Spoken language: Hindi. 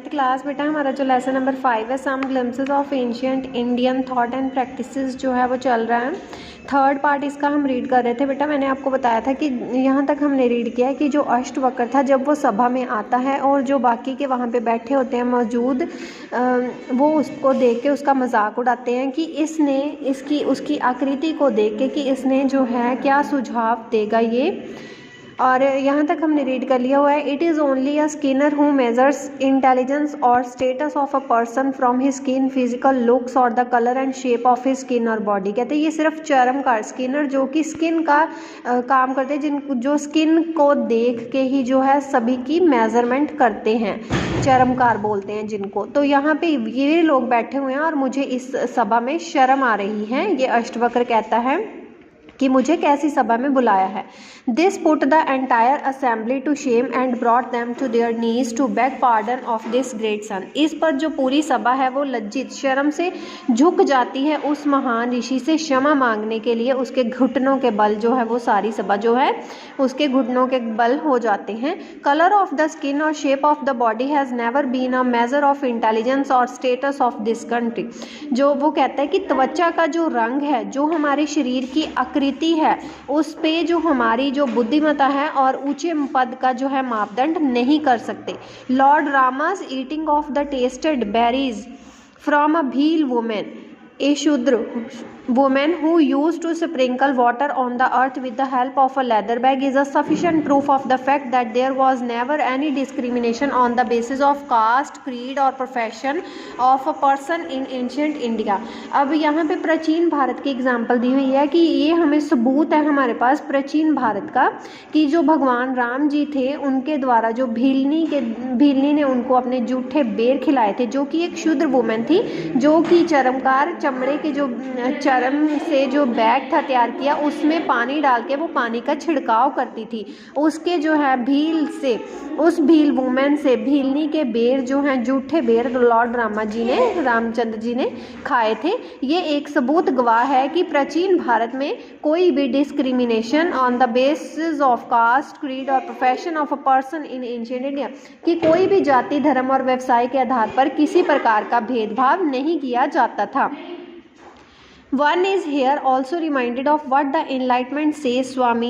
8th क्लास बेटा हमारा जो लेसन नंबर 5 है some glimpses of ancient Indian thought and practices जो है वो चल रहा है। थर्ड पार्ट इसका हम रीड कर रहे थे बेटा। मैंने आपको बताया था कि यहाँ तक हमने रीड किया है कि जो अष्टवक्र था जब वो सभा में आता है और जो बाकी के वहाँ पे बैठे होते हैं मौजूद वो उसको देख के उसका मजाक उड़ाते हैं कि इसने इसकी उसकी आकृति को देख के कि इसने जो है क्या सुझाव देगा ये। और यहाँ तक हमने रीड कर लिया हुआ है। It is only a skinner who measures intelligence और status of a person from his skin physical looks और the colour and shape of his skin और बॉडी। कहते हैं ये सिर्फ चरमकार स्किनर जो कि स्किन का काम करते हैं, जिन जो स्किन को देख के ही जो है सभी की मेजरमेंट करते हैं, चरमकार बोलते हैं जिनको। तो यहाँ पे ये लोग बैठे हुए हैं और मुझे इस सभा में शर्म आ रही है, ये अष्टवक्र कहता है कि मुझे कैसी सभा में बुलाया है। This put the entire assembly to shame and brought them to their knees to beg pardon of this great son. इस पर जो पूरी सभा है वो लज्जित शर्म से झुक जाती है उस महान ऋषि से क्षमा मांगने के लिए। उसके घुटनों के बल जो है वो सारी सभा जो है उसके घुटनों के बल हो जाते हैं। कलर ऑफ द स्किन और shape of the body has never been a measure of intelligence और स्टेटस ऑफ दिस कंट्री। जो वो कहता है कि त्वचा का जो रंग है, जो हमारे शरीर की आकृति है, उस पे जो हमारी जो बुद्धिमत्ता है और ऊंचे पद का जो है मापदंड नहीं कर सकते। Lord Rama's eating of the tasted berries from a Bhil women, a Shudra woman who used to sprinkle water on the earth with the help of a leather bag is a sufficient proof of the fact that there was never any discrimination on the basis of caste, creed or profession of a person in ancient India। अब यहाँ पे प्राचीन भारत की एग्जाम्पल दी हुई है कि ये हमें सबूत है हमारे पास प्राचीन भारत का कि जो भगवान राम जी थे उनके द्वारा जो भीलनी ने उनको अपने जूठे बेर खिलाए थे, जो कि एक शूद्र वुमेन थी जो कि चरमकार चमड़े के जो चरम से जो बैग था तैयार किया उसमें पानी डाल के वो पानी का छिड़काव करती थी। उसके जो है भील से, उस भील वुमेन से भीलनी के बेर जो हैं जूठे बेर लॉर्ड रामचंद्र जी ने खाए थे। ये एक सबूत गवाह है कि प्राचीन भारत में कोई भी discrimination on the basis of caste, creed और profession of a person in ancient India, कि कोई भी जाति, धर्म और व्यवसाय के आधार पर किसी प्रकार का भेदभाव नहीं किया जाता था। One is here also reminded of what the Enlightenment says, Swami